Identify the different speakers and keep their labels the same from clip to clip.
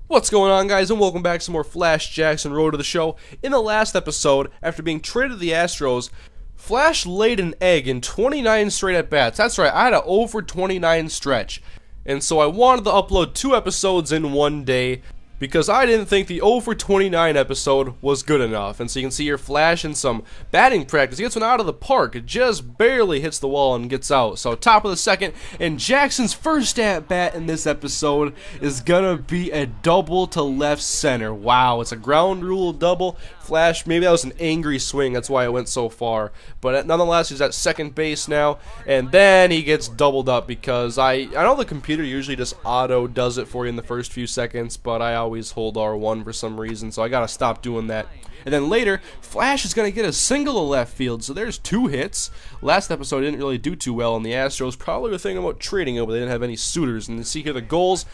Speaker 1: What's going on, guys, and welcome back to some more Flash Jackson Road to the Show. In the last episode, after being traded to the Astros, Flash laid an egg in 29 straight at-bats. That's right, I had an over 29 stretch. And so I wanted to upload 2 episodes in one day, because I didn't think the 0 for 29 episode was good enough. And so you can see here Flash in some batting practice. He gets one out of the park. It just barely hits the wall and gets out. So top of the second, and Jackson's first at-bat in this episode is gonna be a double to left center. Wow, it's a ground rule double. Flash, maybe that was an angry swing, that's why it went so far. But nonetheless, he's at second base now, and then he gets doubled up because I know the computer usually just auto does it for you in the first few seconds, but I always hold R1 for some reason, so I gotta stop doing that. And then later, Flash is gonna get a single to left field, so there's 2 hits. Last episode didn't really do too well, and the Astros probably were thinking about trading him, but they didn't have any suitors. And you see here the goals.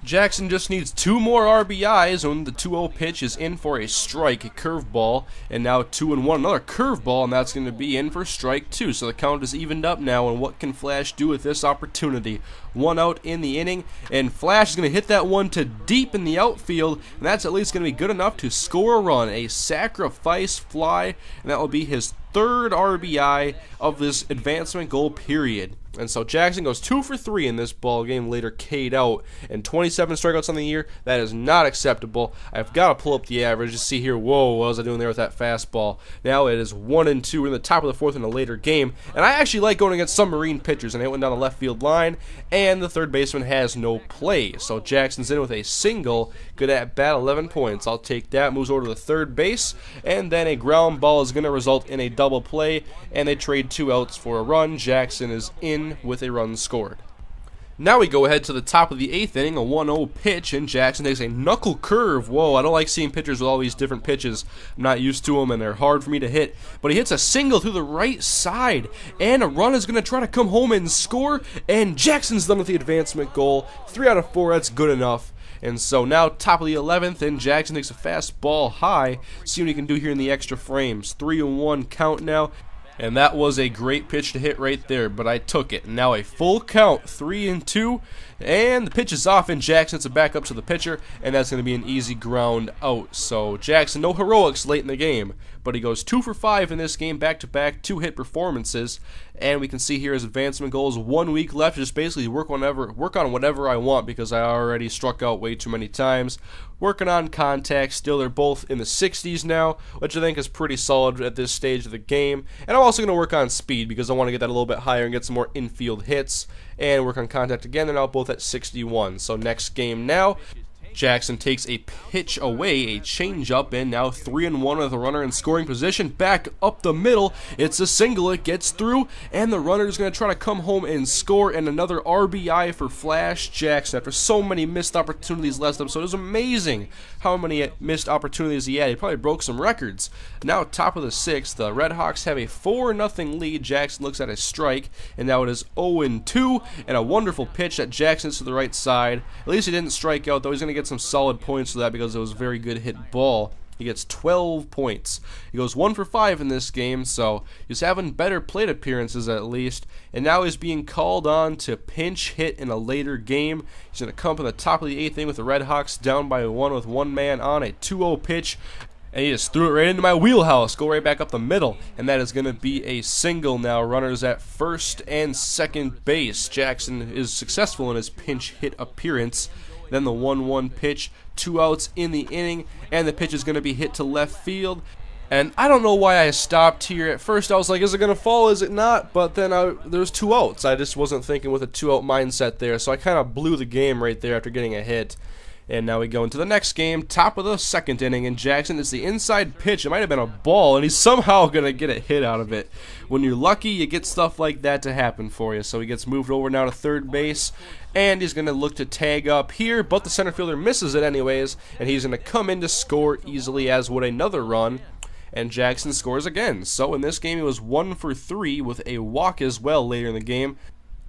Speaker 1: Jackson just needs 2 more RBIs when the 2-0 pitch is in for a strike, a curveball, and now 2-1, another curveball, and that's going to be in for strike 2. So the count is evened up now, and what can Flash do with this opportunity? 1 out in the inning, and Flash is going to hit that one to deep in the outfield, and that's at least going to be good enough to score a run, a sacrifice fly, and that will be his 3rd RBI of this advancement goal period. And so Jackson goes 2 for 3 in this ball game, later K'd out, and 27 strikeouts on the year. That is not acceptable. I've got to pull up the average to see here. Whoa, what was I doing there with that fastball? Now it is 1-2 in the top of the 4th in a later game, and I actually like going against submarine pitchers, and it went down the left field line, and the third baseman has no play. So Jackson's in with a single, good at bat, 11 points. I'll take that. Moves over to the third base, and then a ground ball is going to result in a double play, and they trade 2 outs for a run. Jackson is in with a run scored. Now we go ahead to the top of the 8th inning, a 1-0 pitch, and Jackson takes a knuckle curve. Whoa, I don't like seeing pitchers with all these different pitches. I'm not used to them, and they're hard for me to hit. But he hits a single through the right side, and a run is going to try to come home and score, and Jackson's done with the advancement goal. 3 out of 4, that's good enough. And so now top of the 11th, and Jackson takes a fastball high. See what he can do here in the extra frames. 3-1 count now. And that was a great pitch to hit right there, but I took it. Now a full count, 3-2, and the pitch is off, and Jackson hits it back up to the pitcher, and that's going to be an easy ground out. So Jackson, no heroics late in the game, but he goes 2 for 5 in this game, back-to-back 2-hit performances, and we can see here his advancement goals. 1 week left, just basically work on whatever I want because I already struck out way too many times. Working on contact, still they're both in the 60s now, which I think is pretty solid at this stage of the game. And I'm also going to work on speed because I want to get that a little bit higher and get some more infield hits. And work on contact again, they're now both at 61. So next game now, Jackson takes a pitch away, a changeup, and now 3-1 with a runner in scoring position. Back up the middle, it's a single, it gets through, and the runner is going to try to come home and score, and another RBI for Flash Jackson. After so many missed opportunities last episode, it was amazing how many missed opportunities he had. He probably broke some records. Now top of the 6th, the Red Hawks have a 4-0 lead. Jackson looks at a strike, and now it is 0-2, and a wonderful pitch that Jackson to the right side. At least he didn't strike out, though. He's going to get some solid points for that because it was a very good hit ball. He gets 12 points. He goes 1 for 5 in this game, so he's having better plate appearances at least. And now he's being called on to pinch hit in a later game. He's going to come up in the top of the 8th inning with the Red Hawks down by 1 with 1 man on, a 2-0 pitch. And he just threw it right into my wheelhouse, go right back up the middle. And that is going to be a single now. Runners at first and second base. Jackson is successful in his pinch hit appearance. Then the 1-1 pitch, 2 outs in the inning, and the pitch is going to be hit to left field. And I don't know why I stopped here. At first I was like, is it going to fall, is it not? But then there's 2 outs. I just wasn't thinking with a 2-out mindset there, so I kind of blew the game right there after getting a hit. And now we go into the next game, top of the 2nd inning, and Jackson is the inside pitch. It might have been a ball, and he's somehow going to get a hit out of it. When you're lucky, you get stuff like that to happen for you. So he gets moved over now to third base, and he's going to look to tag up here, but the center fielder misses it anyways, and he's going to come in to score easily, as would another run. And Jackson scores again. So in this game, he was 1 for 3 with a walk as well later in the game.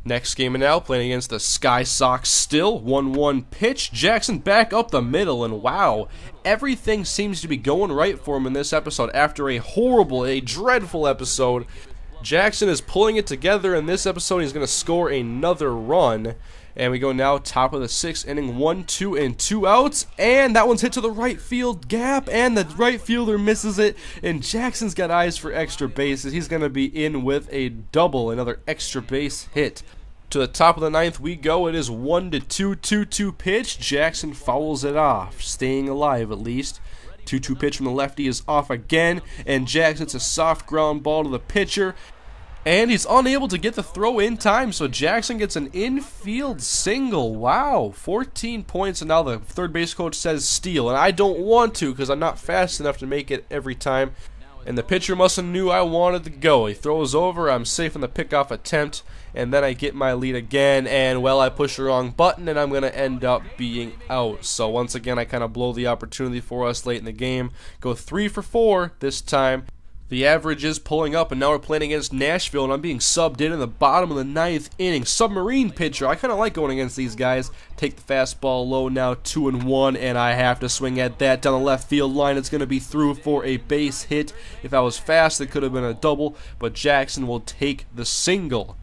Speaker 1: Next game now, playing against the Sky Sox still. 1-1 pitch. Jackson back up the middle, and wow, everything seems to be going right for him in this episode. After a horrible, a dreadful episode, Jackson is pulling it together in this episode. He's going to score another run. And we go now top of the 6th inning, 1, 2, and 2 outs. And that one's hit to the right field gap, and the right fielder misses it. And Jackson's got eyes for extra bases. He's going to be in with a double, another extra base hit. To the top of the 9th we go. It is 1-2, 2-2 pitch. Jackson fouls it off, staying alive at least. 2-2 pitch from the lefty is off again, and Jackson hits a soft ground ball to the pitcher. And he's unable to get the throw in time, so Jackson gets an infield single. Wow, 14 points, and now the third base coach says steal. And I don't want to because I'm not fast enough to make it every time. And the pitcher must have knew I wanted to go. He throws over, I'm safe in the pickoff attempt, and then I get my lead again, and well, I push the wrong button, and I'm going to end up being out. So once again, I kind of blow the opportunity for us late in the game. Go 3 for 4 this time. The average is pulling up, and now we're playing against Nashville, and I'm being subbed in the bottom of the 9th inning. Submarine pitcher. I kind of like going against these guys. Take the fastball low now, 2-1, and I have to swing at that down the left field line. It's going to be through for a base hit. If I was fast, it could have been a double, but Jackson will take the single.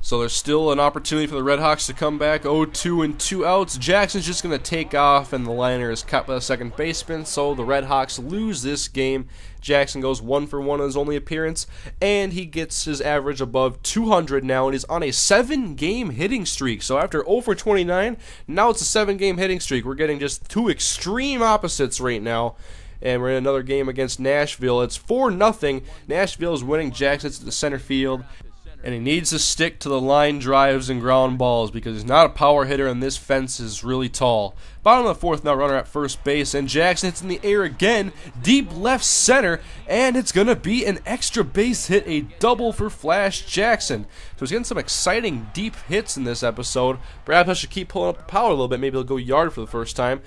Speaker 1: So there's still an opportunity for the Red Hawks to come back. 0-2 and 2 outs. Jackson's just going to take off, and the liner is cut by the second baseman. So the Red Hawks lose this game. Jackson goes 1 for 1 on his only appearance, and he gets his average above 200 now, and he's on a 7-game hitting streak. So after 0 for 29, now it's a 7-game hitting streak. We're getting just two extreme opposites right now. And we're in another game against Nashville. It's 4-0. Nashville is winning. Jackson's to the center field. And he needs to stick to the line drives and ground balls because he's not a power hitter, and this fence is really tall. Bottom of the 4th now, runner at first base, and Jackson hits in the air again, deep left center, and it's going to be an extra base hit, a double for Flash Jackson. So he's getting some exciting deep hits in this episode. Perhaps I should keep pulling up the power a little bit. Maybe he'll go yard for the first time.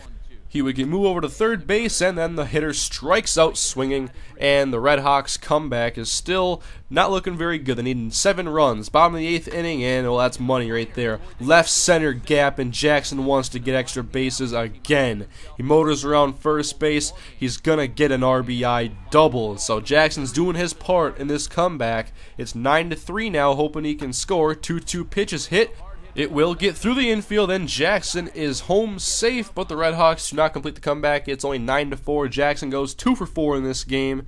Speaker 1: He would move over to third base, and then the hitter strikes out swinging, and the Red Hawks' comeback is still not looking very good. They need 7 runs. Bottom of the 8th inning, and well, that's money right there. Left center gap, and Jackson wants to get extra bases again. He motors around first base. He's going to get an RBI double. So Jackson's doing his part in this comeback. It's 9-3 now, hoping he can score. 2-2 pitches hit. It will get through the infield, and Jackson is home safe, but the Red Hawks do not complete the comeback. It's only 9-4. Jackson goes 2 for 4 in this game.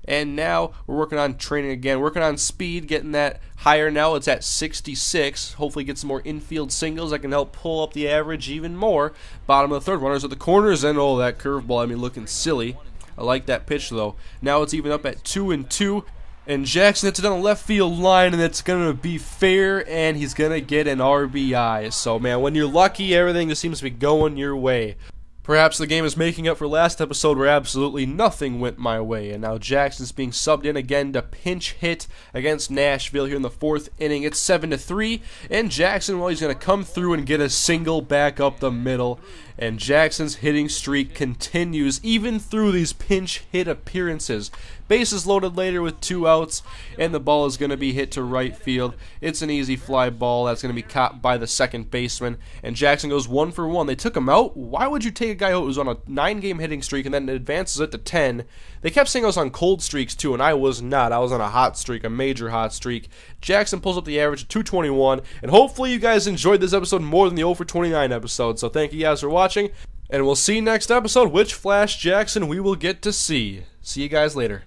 Speaker 1: And now we're working on training again, working on speed, getting that higher now. It's at 66. Hopefully get some more infield singles that can help pull up the average even more. Bottom of the 3rd, runners at the corners, and oh, that curveball, I mean, looking silly. I like that pitch, though. Now it's even up at 2-2. And Jackson hits it on the left field line, and it's going to be fair, and he's going to get an RBI. So, man, when you're lucky, everything just seems to be going your way. Perhaps the game is making up for last episode where absolutely nothing went my way. And now Jackson's being subbed in again to pinch hit against Nashville here in the 4th inning. It's 7-3, and Jackson, well, he's going to come through and get a single back up the middle. And Jackson's hitting streak continues even through these pinch hit appearances. Bases loaded later with 2 outs, and the ball is going to be hit to right field. It's an easy fly ball that's going to be caught by the second baseman, and Jackson goes 1 for 1. They took him out. Why would you take a guy who was on a 9-game hitting streak and then advances it to 10? They kept saying I was on cold streaks too, and I was not. I was on a hot streak, a major hot streak. Jackson pulls up the average of 221, and hopefully you guys enjoyed this episode more than the 0 for 29 episode. So thank you guys for watching, and we'll see next episode which Flash Jackson we will get to see. See you guys later.